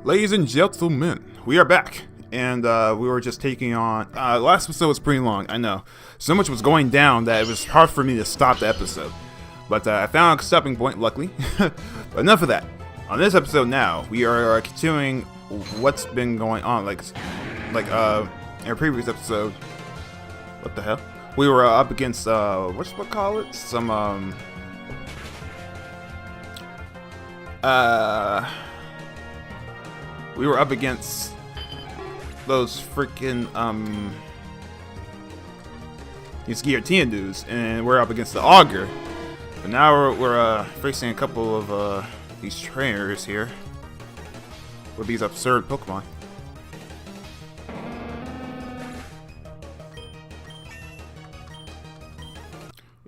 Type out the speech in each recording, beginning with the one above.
Ladies and gentlemen, we are back, and we were just taking on. Last episode was pretty long, I know. So much was going down that it was hard for me to stop the episode. But I found a stopping point, luckily. But enough of that. On this episode now, we are continuing what's been going on. Like in our previous episode, what the hell? We were up against call it? Some we were up against those freaking these guillotine dudes, and we're up against the augur. But now we're facing a couple of these trainers here with these absurd Pokemon.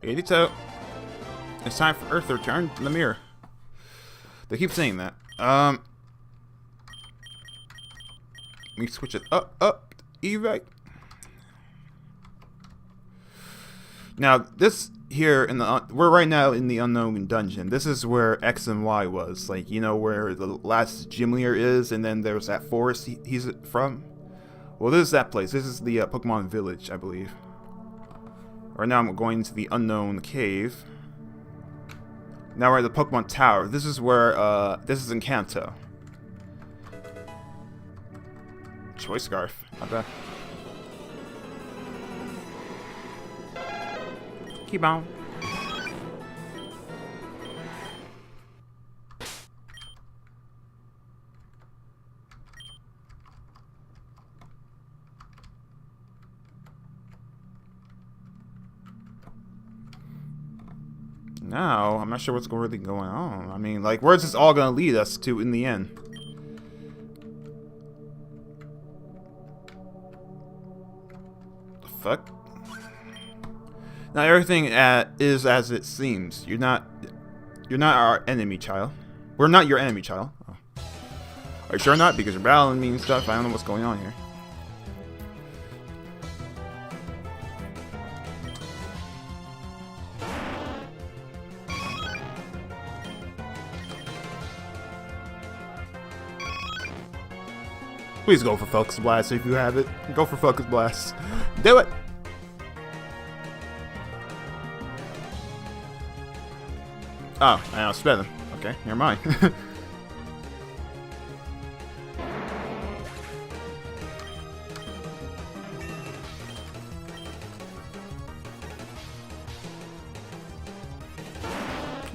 Edito, it's time for Earth to return to the mirror. They keep saying that. Let me switch it up, E-right. Now, this here in the we're right now in the unknown dungeon. This is where X and Y was, like, you know, where the last gym leader is, and then there's that forest he's from. Well, this is that place. This is the Pokemon Village, I believe. Right now, I'm going to the unknown cave. Now we're at the Pokemon Tower. This is where this is in Kanto. Choice Scarf. Not bad. Keep on. Now, I'm not sure what's really going on. I mean, like, where's this all gonna lead us to in the end? The fuck? Now everything is as it seems. You're not our enemy, child. We're not your enemy, child. Oh. Are you sure not? Because you're battling me and stuff. I don't know what's going on here. Please go for Focus Blast if you have it. Go for Focus Blast. Do it! Oh, I outsped him. Okay, never mind.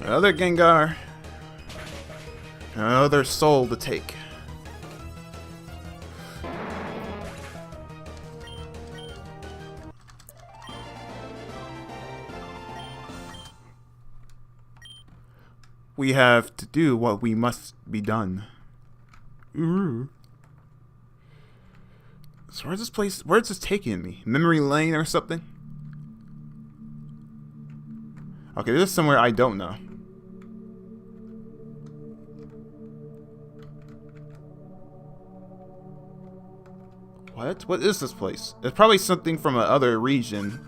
Another Gengar. Another soul to take. We have to do what we must be done. Ooh. So where's this place? Where's this taking me? Memory lane or something? Okay, this is somewhere I don't know. What? What is this place? It's probably something from another region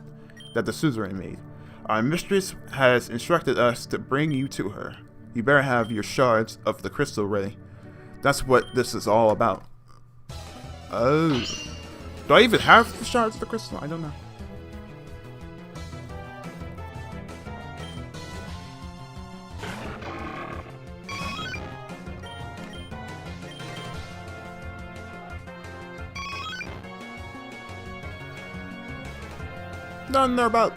that the suzerain made. Our mistress has instructed us to bring you to her. You better have your shards of the crystal ready. That's what this is all about. Oh. Do I even have the shards of the crystal? I don't know. None thereabout.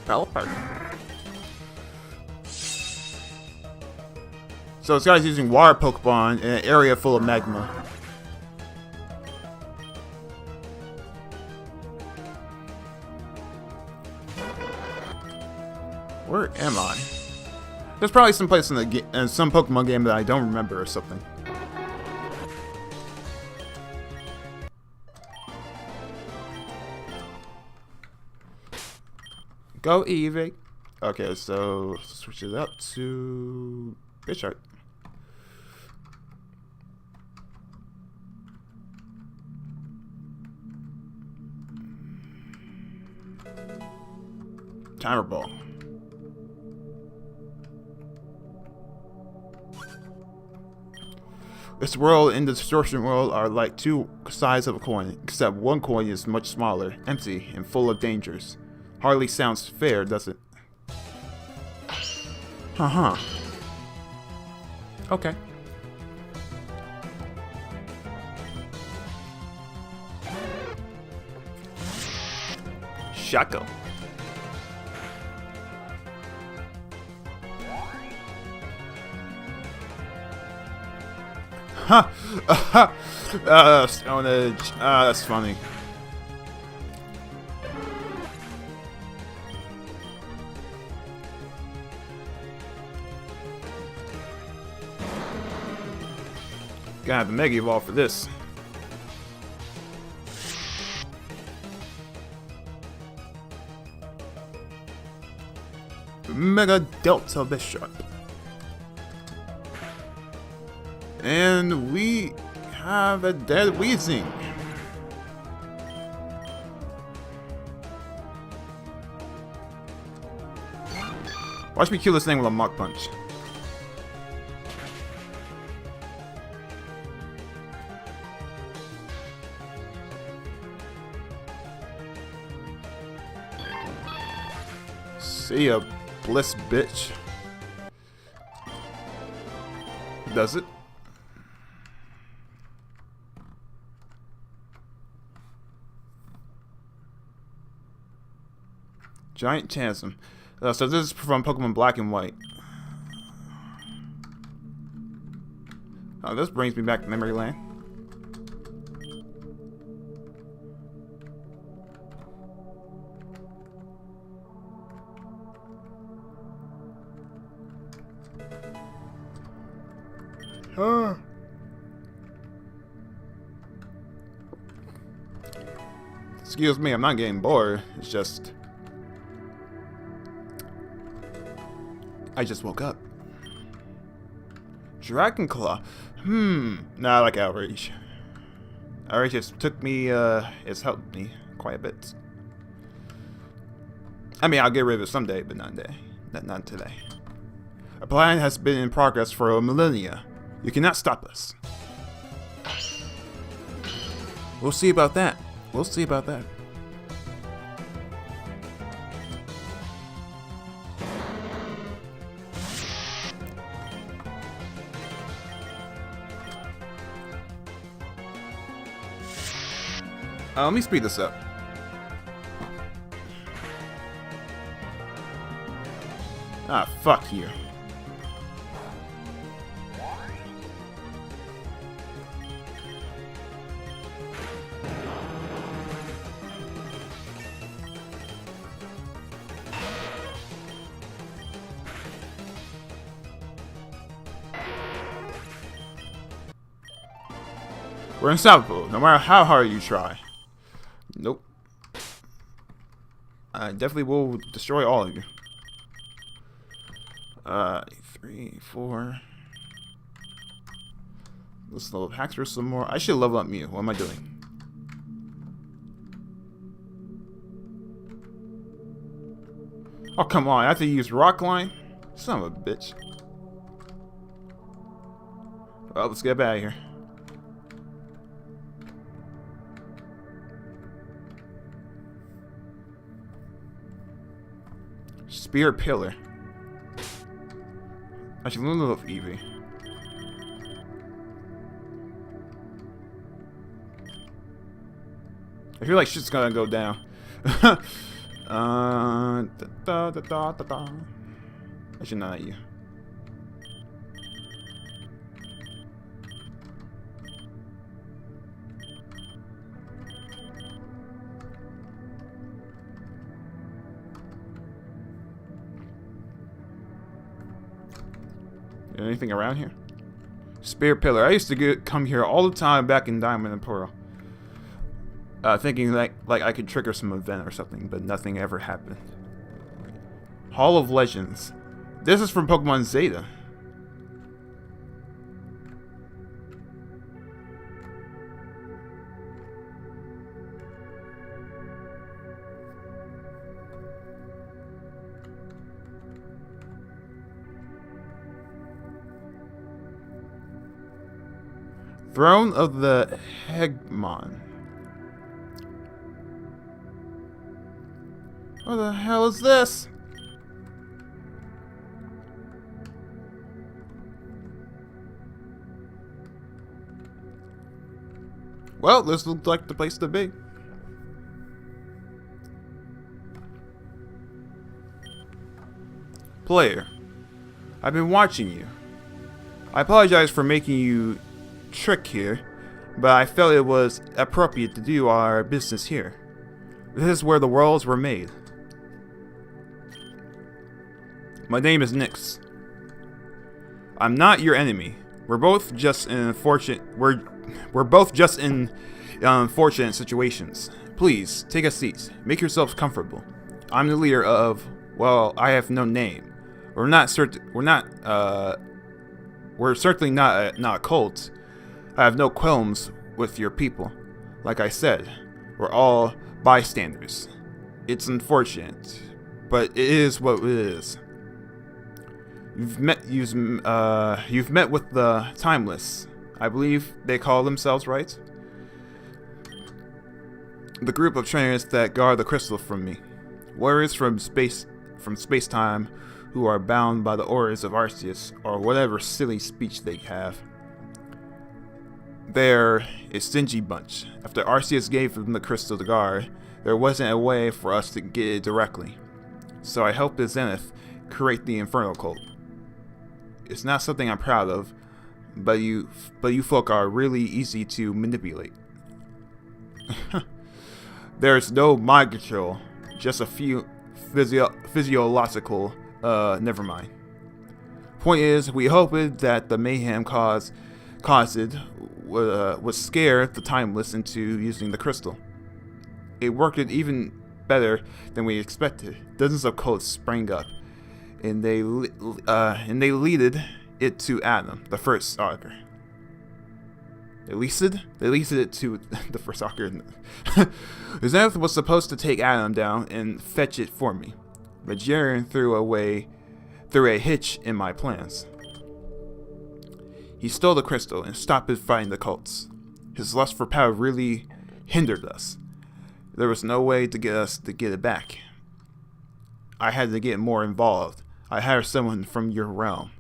Fell apart. So this guy's using water Pokemon in an area full of magma. Where am I? There's probably some place in the some Pokemon game that I don't remember or something. Go Eevee. Okay, so switch it up to Fish art. Timer ball. This world and the distortion world are like two sides of a coin, except one coin is much smaller, empty, and full of dangers. Hardly sounds fair, does it? Uh-huh. Okay. Shaco. Huh. Stone Edge. That's funny. Gotta have the Mega Evolve for this. Mega Delta Bishop. And we have a dead Weezing. Watch me kill this thing with a Mach Punch. See ya, Bliss bitch. Does it? Giant Chasm. So this is from Pokemon Black and White. Oh, this brings me back to Memory Lane. Huh. Excuse me, I'm not getting bored. It's just... I just woke up. Dragon Claw. Nah, I like Outrage. Outrage just took me, it's helped me quite a bit. I mean, I'll get rid of it someday, but not today. Not today. A plan has been in progress for a millennia. You cannot stop us. We'll see about that. We'll see about that. Let me speed this up. Ah, fuck you. We're unstoppable, no matter how hard you try. Nope. I definitely will destroy all of you. 3, 4. Let's level up Haxor some more. I should level up Mew. What am I doing? Oh, come on. I have to use Rock Line? Son of a bitch. Well, let's get out of here. Spear Pillar. I should level up Eevee. I feel like shit's gonna go down. I should not at you. Anything around here? Spear Pillar. I used to come here all the time back in Diamond and Pearl. Thinking like I could trigger some event or something, but nothing ever happened. Hall of Legends. This is from Pokemon Zeta. Throne of the Hegemon. What the hell is this? Well, this looks like the place to be. Player, I've been watching you. I apologize for making you trick here, but I felt it was appropriate to do our business here. This is where the worlds were made. My name is Nyx. I'm not your enemy. We're both just in unfortunate situations. Please take a seat. Make yourselves comfortable. I'm the leader of, well, I have no name. We're certainly not a cult. I have no qualms with your people. Like I said, we're all bystanders. It's unfortunate, but it is what it is. You've met with the Timeless. I believe they call themselves, right? The group of trainers that guard the crystal from me. Warriors from space-time who are bound by the orders of Arceus, or whatever silly speech they have. They're a stingy bunch. After Arceus gave them the crystal to guard, there wasn't a way for us to get it directly. So I helped the Zenith create the Inferno Cult. It's not something I'm proud of, but you folk are really easy to manipulate. There's no mind control, just a few physiological, never mind. Point is, we hoped that the mayhem caused would scare the Timeless into using the crystal. It worked even better than we expected. Dozens of cults sprang up, and they leaded it to Adam, the first augur. They leased it to the first augur. The Zenith was supposed to take Adam down and fetch it for me, but Jiren threw a hitch in my plans. He stole the crystal and stopped it fighting the cults. His lust for power really hindered us. There was no way to get us to get it back. I had to get more involved. I hired someone from your realm,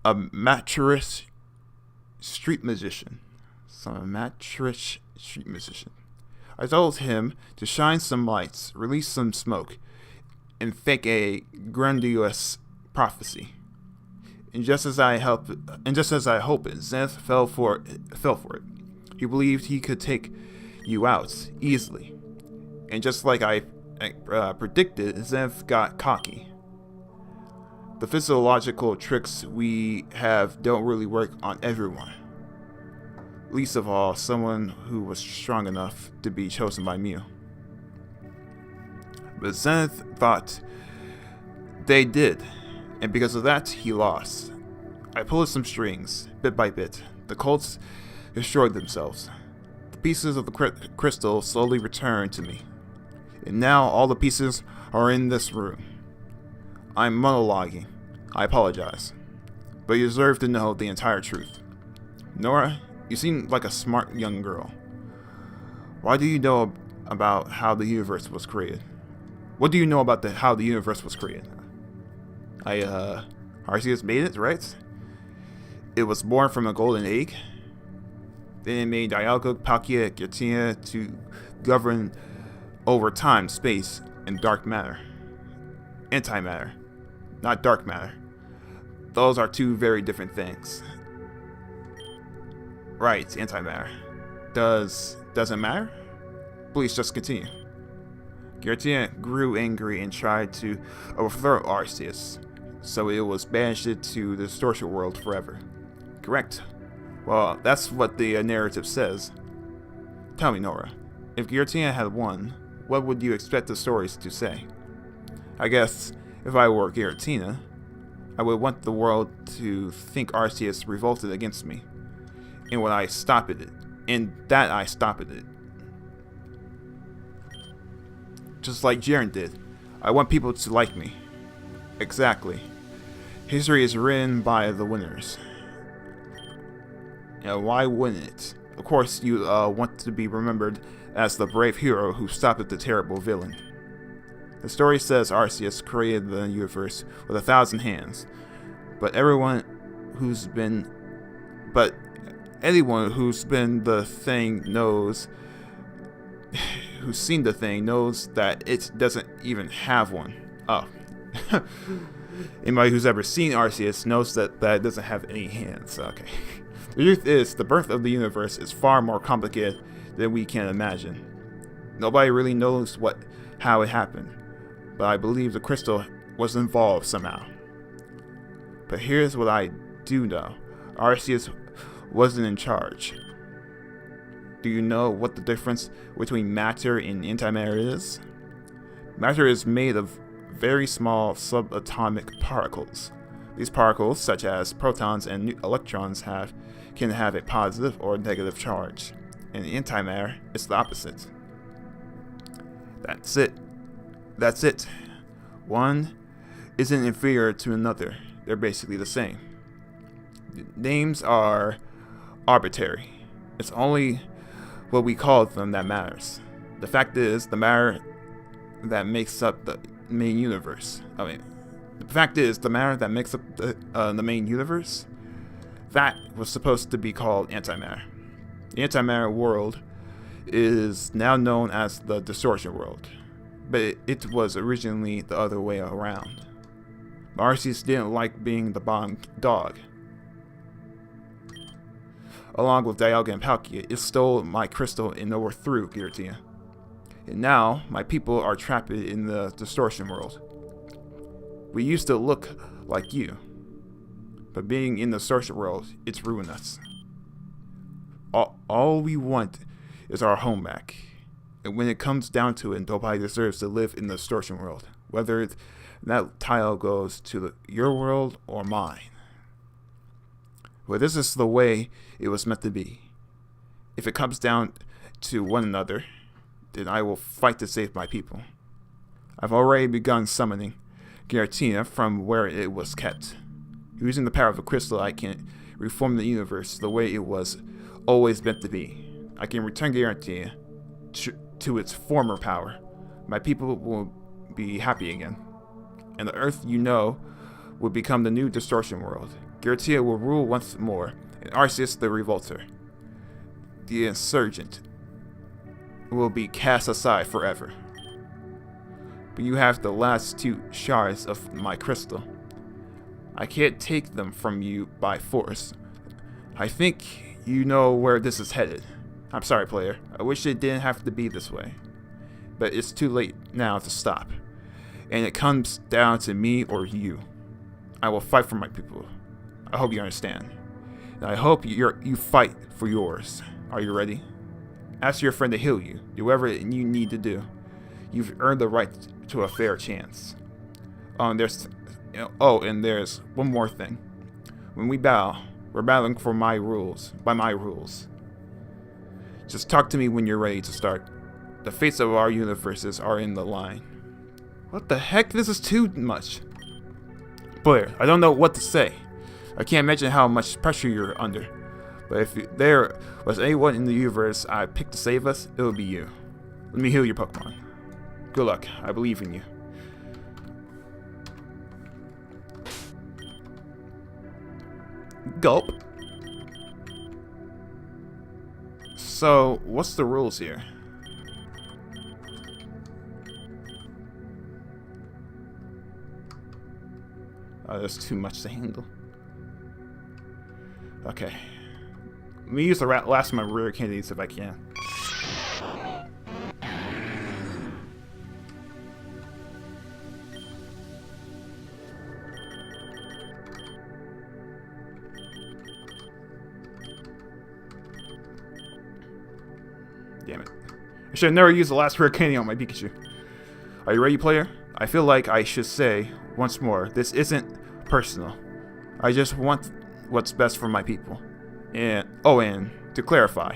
a mattress street musician. I told him to shine some lights, release some smoke, and fake a grandiose prophecy. And just as I hoped it, Zenith fell for it. He believed he could take you out easily. And just like I predicted, Zenith got cocky. The physiological tricks we have don't really work on everyone. Least of all, someone who was strong enough to be chosen by Mew. But Zenith thought they did, and because of that, he lost. I pulled some strings, bit by bit. The cults destroyed themselves. The pieces of the crystal slowly returned to me. And now all the pieces are in this room. I'm monologuing. I apologize. But you deserve to know the entire truth. Nora, you seem like a smart young girl. Why do you know about how the universe was created? What do you know about how the universe was created? Arceus made it, right? It was born from a golden egg. Then it made Dialga, Palkia, Giratina to govern over time, space, and dark matter. Antimatter, not dark matter. Those are two very different things. Right, antimatter. Does it matter? Please just continue. Giratina grew angry and tried to overthrow Arceus, so it was banished to the distortion world forever. Correct. Well, that's what the narrative says. Tell me, Nora, if Giratina had won, what would you expect the stories to say? I guess if I were Giratina, I would want the world to think Arceus revolted against me, and I stopped it. Just like Jiren did. I want people to like me. Exactly. History is written by the winners. And why wouldn't it? Of course, you want to be remembered as the brave hero who stopped the terrible villain. The story says Arceus created the universe with 1,000 hands, but anyone who's been the thing knows, who's seen the thing knows that it doesn't even have one. Oh. Anybody who's ever seen Arceus knows that it doesn't have any hands. Okay. The truth is, the birth of the universe is far more complicated than we can imagine. Nobody really knows how it happened, but I believe the crystal was involved somehow. But here's what I do know. Arceus wasn't in charge. Do you know what the difference between matter and antimatter is? Matter is made of very small subatomic particles. These particles, such as protons and electrons, can have a positive or negative charge. And antimatter is the opposite. That's it. One isn't inferior to another. They're basically the same. Names are arbitrary. It's only what we call them that matters. The fact is, the matter that makes up the main universe. The main universe, that was supposed to be called antimatter. The antimatter world is now known as the distortion world, but it was originally the other way around. Arceus didn't like being the bottom dog. Along with Dialga and Palkia, it stole my crystal and overthrew Giratina. And now, my people are trapped in the distortion world. We used to look like you, but being in the distortion world, it's ruined us. All we want is our home back. And when it comes down to it, nobody deserves to live in the distortion world, whether that tile goes to your world or mine. Well, this is the way it was meant to be. If it comes down to one another, then I will fight to save my people. I've already begun summoning Giratina from where it was kept. Using the power of the crystal, I can reform the universe the way it was always meant to be. I can return Giratina to its former power. My people will be happy again. And the Earth will become the new distortion world. Giratina will rule once more, and Arceus the Revolter, the Insurgent, will be cast aside forever. But you have the last 2 shards of my crystal. I can't take them from you by force. I think you know where this is headed. I'm sorry, player. I wish it didn't have to be this way. But it's too late now to stop. And it comes down to me or you. I will fight for my people. I hope you understand. And I hope you fight for yours. Are you ready? Ask your friend to heal you. Do whatever you need to do. You've earned the right to a fair chance. And there's one more thing. When we battle, we're battling by my rules. Just talk to me when you're ready to start. The fates of our universes are in the line. What the heck? This is too much. Player, I don't know what to say. I can't imagine how much pressure you're under. But if there was anyone in the universe I picked to save us, it would be you. Let me heal your Pokemon. Good luck. I believe in you. Gulp. So, what's the rules here? Oh, there's too much to handle. Okay. Let me use the last of my rare candies if I can. Damn it. I should have never used the last rare candy on my Pikachu. Are you ready, player? I feel like I should say once more, this isn't personal. I just want what's best for my people. And to clarify,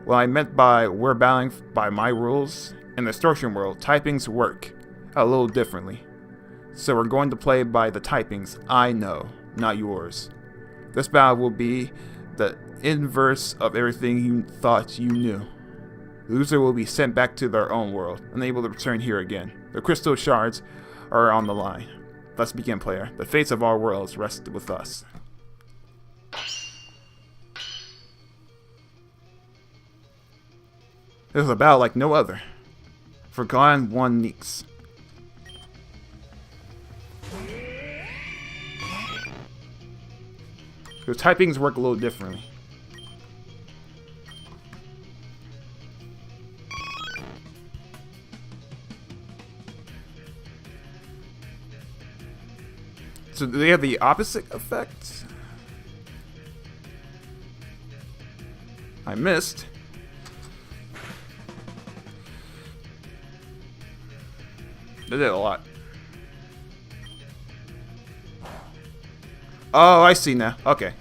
what I meant by we're battling by my rules, in the distortion world, typings work a little differently. So we're going to play by the typings I know, not yours. This battle will be the inverse of everything you thought you knew. The loser will be sent back to their own world, unable to return here again. The crystal shards are on the line. Let's begin, player. The fates of our worlds rest with us. This is a battle like no other. Forgotten one Neeks. The typings work a little differently. So do they have the opposite effect? I missed. They did a lot. Oh, I see now. Okay.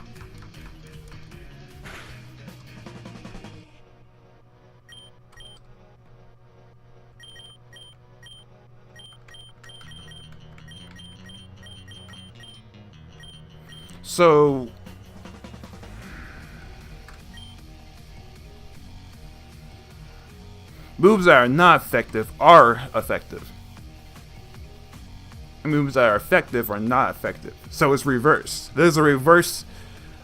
So moves that are not effective are effective. Moves that are effective are not effective. So it's reverse. There's a reverse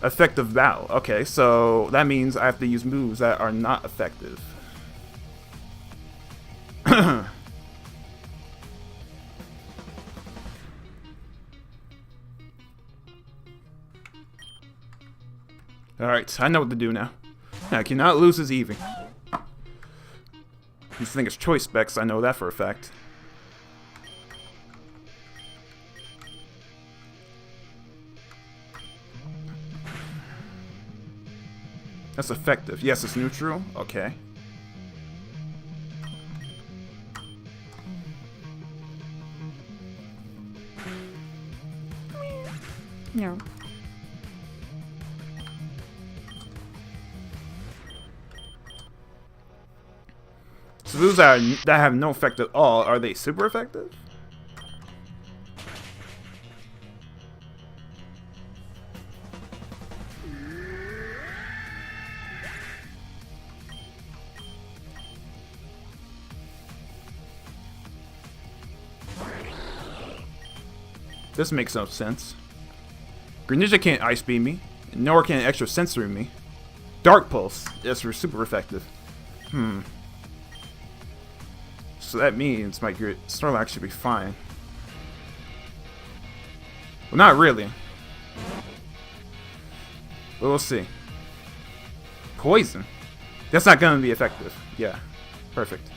effective battle. Okay, so that means I have to use moves that are not effective. Alright, I know what to do now. I cannot lose this Eevee. You think it's choice specs, I know that for a fact. That's effective. Yes, it's neutral. Okay. No. So those that have no effect at all, are they super effective? This makes no sense. Greninja can't Ice Beam me, nor can Extra Sensory me. Dark Pulse is super effective. So that means my Snorlax should be fine. Well, not really. But we'll see. Poison? That's not gonna be effective. Yeah. Perfect.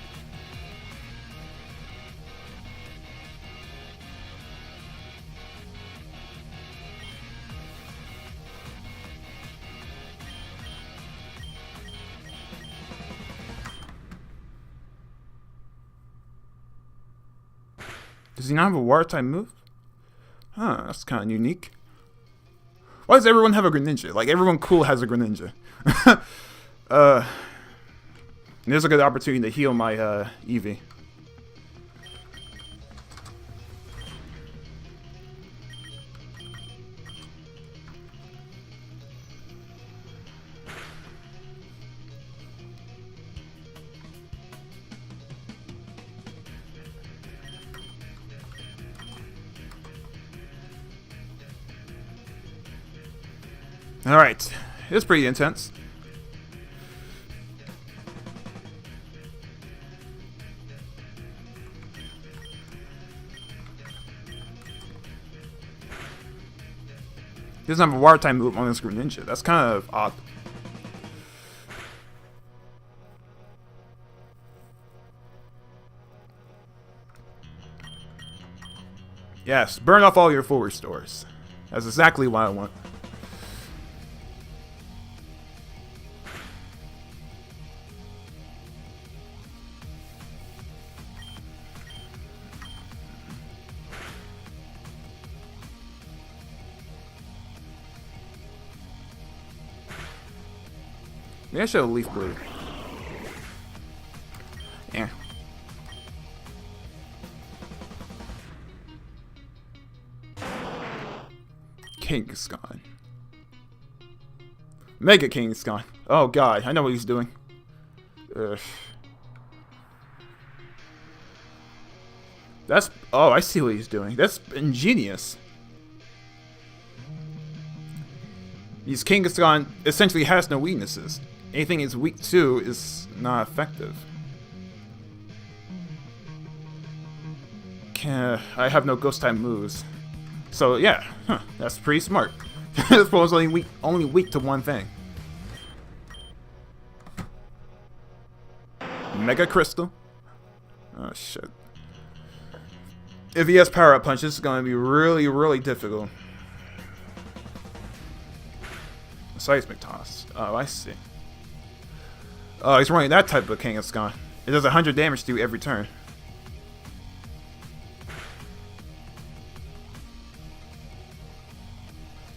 Does he not have a water type move? Huh, that's kind of unique. Why does everyone have a Greninja? Like, everyone cool has a Greninja. There's a good opportunity to heal my Eevee. Alright, it's pretty intense. He doesn't have a water type move on this Greninja. That's kind of odd. Yes, burn off all your full restores. That's exactly what I want. Maybe I should have Leaf Blue. Yeah. Kangaskhan. Mega King's gone. Oh god, I know what he's doing. Ugh. That's... Oh, I see what he's doing. That's ingenious. His Kangaskhan essentially has no weaknesses. Anything he's weak to is not effective. I have no ghost type moves. So yeah, that's pretty smart. This one's only weak to one thing. Mega Crystal. Oh shit. If he has power up punches, it's gonna be really, really difficult. Seismic toss. Oh, I see. Oh, he's running that type of Kangaskhan. It does 100 damage to you every turn.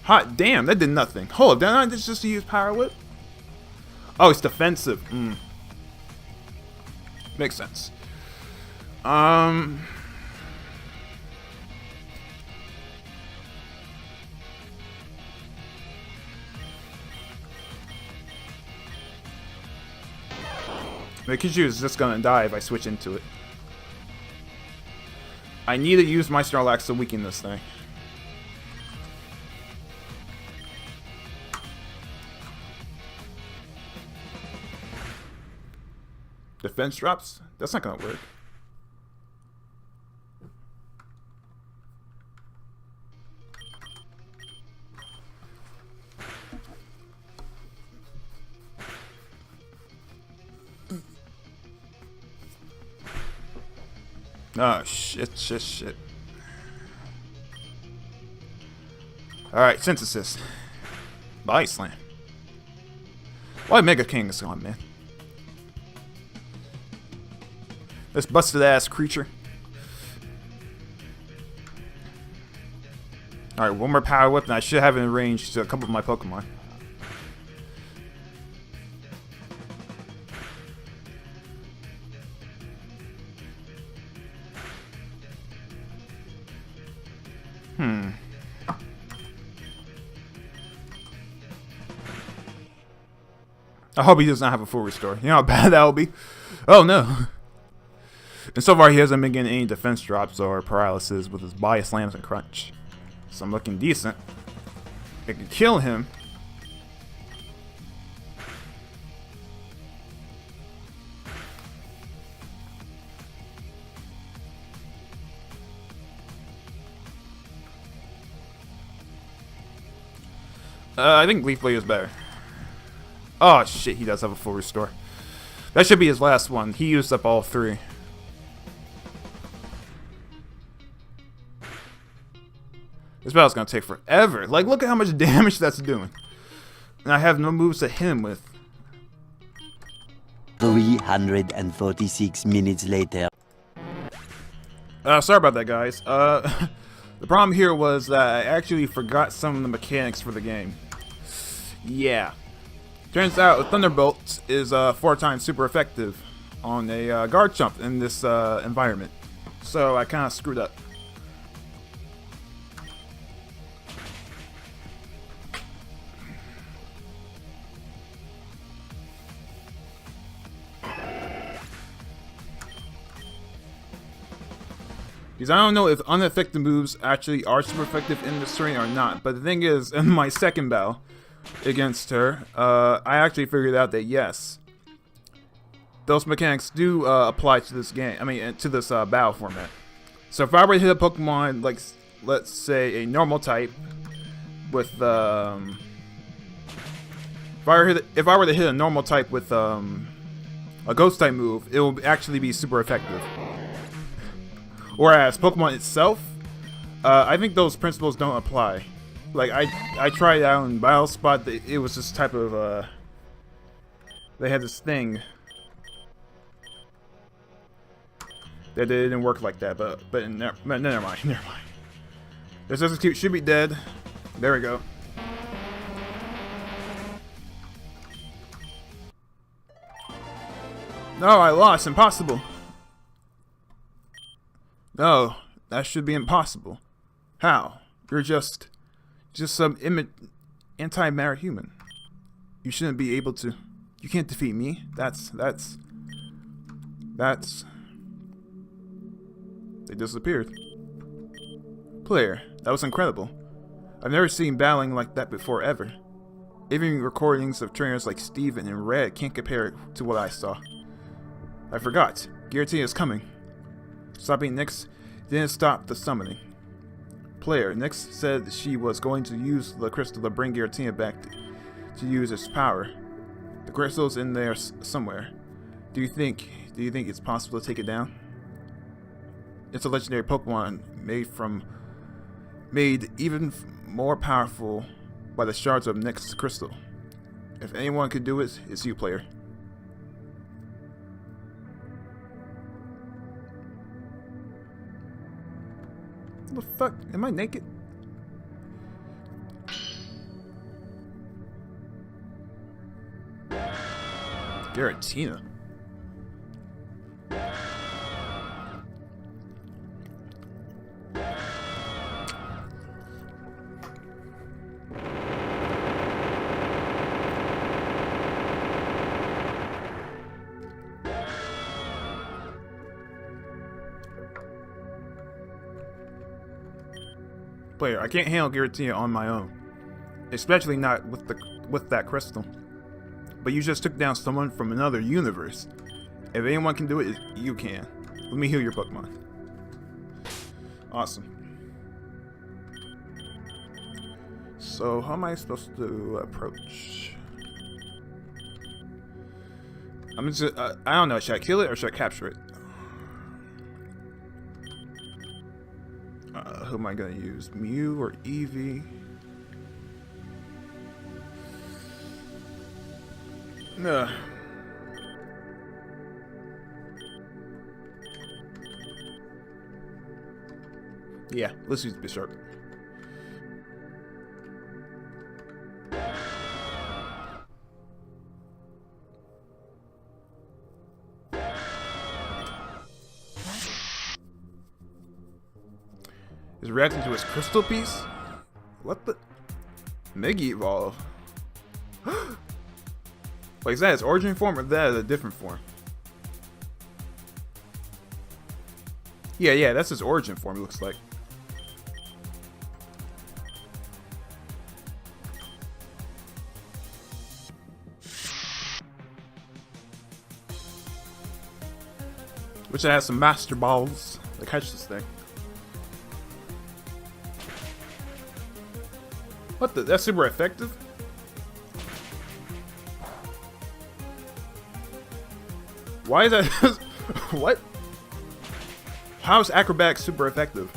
Hot damn, that did nothing. Hold up, didn't I just use Power Whip? Oh, it's defensive. Makes sense. Pikachu is just gonna die if I switch into it. I need to use my Snorlax to weaken this thing. Defense drops? That's not gonna work. Oh, shit. Alright, Synthesis. Body Slam. Why Mega King is gone, man? This busted ass creature. Alright, one more Power Whip, and I should have it in range to a couple of my Pokemon. I hope he does not have a full restore. You know how bad that will be? Oh no. And so far he hasn't been getting any defense drops or paralysis with his body slams and crunch. So I'm looking decent. I can kill him. I think Leaf Blade is better. Oh shit, he does have a full restore. That should be his last one. He used up all three. This battle's gonna take forever. Like, look at how much damage that's doing. And I have no moves to hit him with. 346 minutes later. Sorry about that, guys. The problem here was that I actually forgot some of the mechanics for the game. Yeah. Turns out Thunderbolt is 4 times super effective on a guard jump in this environment. So I kind of screwed up. Because I don't know if unaffected moves actually are super effective in this terrain or not. But the thing is, in my second battle against her, I actually figured out that yes, those mechanics do apply to this game. I mean, to this battle format. So if I were to hit a Pokemon, like, let's say a normal type with if I were to hit a normal type with a ghost type move, it will actually be super effective. Whereas Pokemon itself, I think those principles don't apply. Like, I tried it out in Battle Spot, it was this type of, they had this thing that it didn't work like that, but never mind. This execute should be dead. There we go. No, I lost. Impossible. No, that should be impossible. How? You're just some anti-matter human. You shouldn't be able to. You can't defeat me. That's. They disappeared. Player, that was incredible. I've never seen battling like that before, ever. Even recordings of trainers like Steven and Red can't compare it to what I saw. I forgot. Giratina is coming. Stopping Nyx didn't stop the summoning. Player, Nyx said she was going to use the crystal to bring Giratina back to use its power. The crystal's in there somewhere. Do you think it's possible to take it down? It's a legendary Pokemon made even more powerful by the shards of Nyx's crystal. If anyone could do it, it's you, player. What the fuck? Am I naked? Giratina. Player, I can't handle Giratina on my own, especially not with that crystal. But you just took down someone from another universe. If anyone can do it, you can. Let me heal your Pokemon. Awesome. So how am I supposed to approach? I'm just I don't know. Should I kill it or should I capture it? Who am I gonna use? Mew or Eevee? Nah. Yeah, let's use Bisharp. Is reacting to his crystal piece? What the? Mega Evolve. Wait, is that his origin form or that is a different form? Yeah, that's his origin form, it looks like. Wish I had some Master Balls to catch this thing. What the? That's super effective? Why is that? What? How is Acrobatic super effective?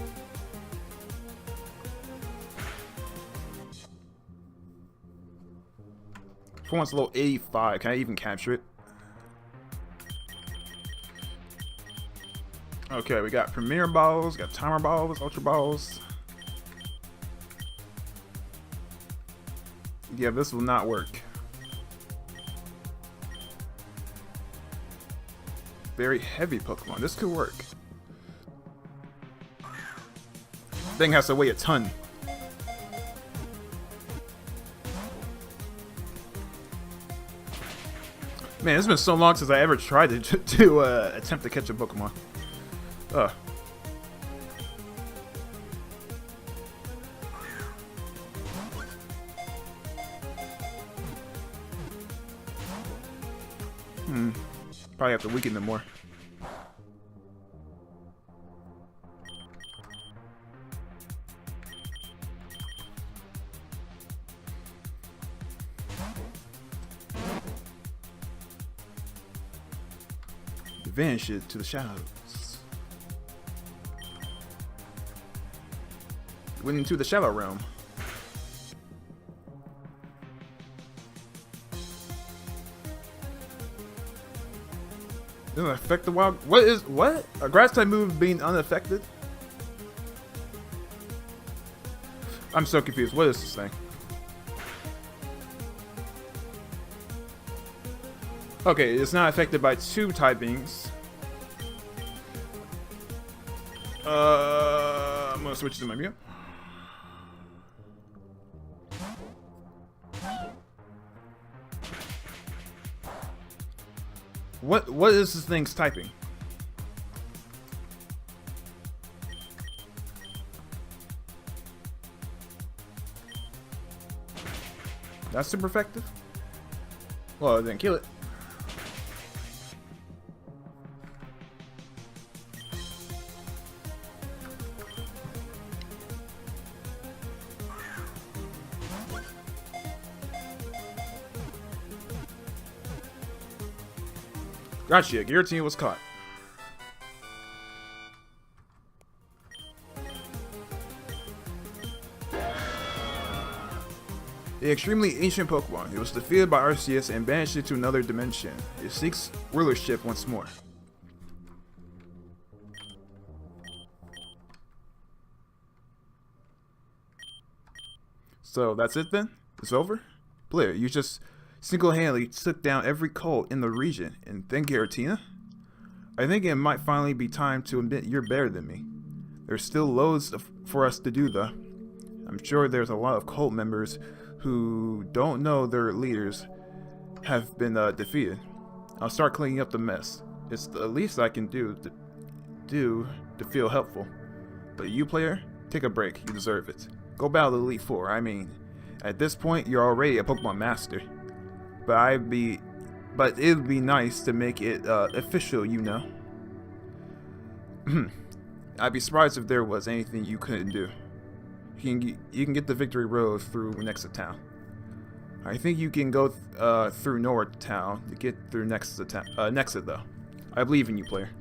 Performance level 85. Can I even capture it? Okay, we got Premier Balls, got Timer Balls, Ultra Balls. Yeah, this will not work. Very heavy Pokemon. This could work. Thing has to weigh a ton. Man, it's been so long since I ever tried to attempt to catch a Pokemon. Probably have to weaken them more. Vanish it to the shadows. Went into the Shadow Realm. Doesn't affect the wild. What? A grass type move being unaffected? I'm so confused. What is this thing? Okay, it's not affected by two typings. I'm gonna switch to my Mew. What is this thing's typing? That's super effective? Well, it didn't kill it. Gotcha, Guillotine was caught. The extremely ancient Pokemon. It was defeated by Arceus and banished into another dimension. It seeks rulership once more. So that's it then? It's over? Blair, you just single-handedly took down every cult in the region, and then Giratina? I think it might finally be time to admit you're better than me. There's still loads for us to do though. I'm sure there's a lot of cult members who don't know their leaders have been defeated. I'll start cleaning up the mess. It's the least I can do to feel helpful. But you, player, take a break. You deserve it. Go battle the Elite Four. I mean, at this point, you're already a Pokemon Master. But it'd be nice to make it official, you know. I'd be surprised if there was anything you couldn't do. You can get the Victory Road through next to town. I think you can go through North Town to get through next to though. I believe in you, player.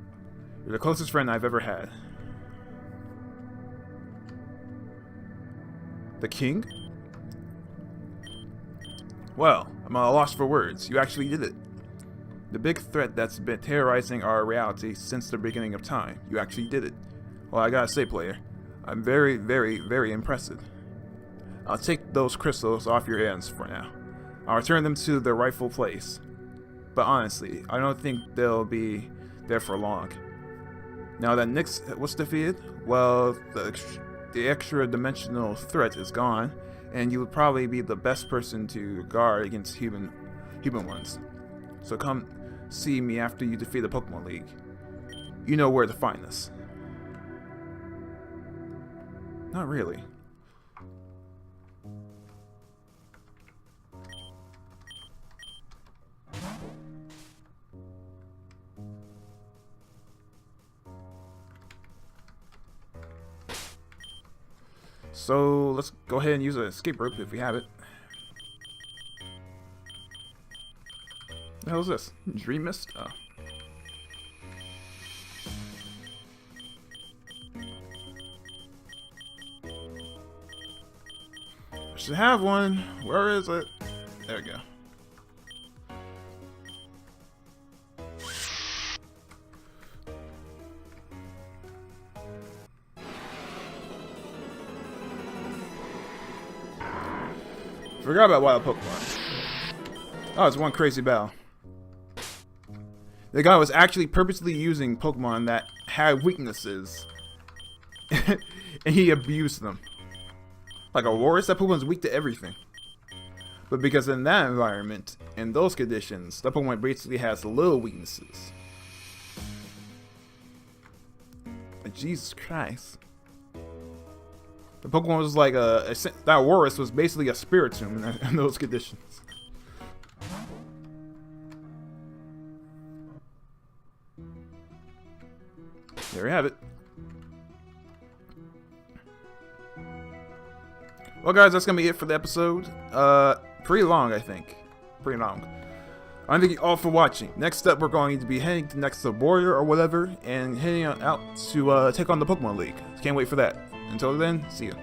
You're the closest friend I've ever had. The king? Well, I'm at a loss for words. You actually did it. The big threat that's been terrorizing our reality since the beginning of time. You actually did it. Well, I gotta say, player, I'm very, very, very impressed. I'll take those crystals off your hands for now. I'll return them to their rightful place. But honestly, I don't think they'll be there for long. Now that Nyx was defeated, well, the extra dimensional threat is gone, and you would probably be the best person to guard against human ones. So come see me after you defeat the Pokemon League. You know where to find us. Not really. So let's go ahead and use an escape rope if we have it. What the hell is this? Dream Mist? Oh. I should have one. Where is it? There we go. Forgot about wild Pokemon. Oh, it's one crazy battle. The guy was actually purposely using Pokemon that had weaknesses. And he abused them. Like a Walrus, that Pokemon's weak to everything. But because in that environment, in those conditions, that Pokemon basically has little weaknesses. But Jesus Christ. The Pokemon was like that Walrus was basically a Spiritomb in those conditions. There we have it. Well, guys, that's gonna be it for the episode. Pretty long, I think. Pretty long. I thank you all for watching. Next up, we're going to be heading to next to Warrior or whatever, and heading out to take on the Pokemon League. Can't wait for that. Until then, see ya.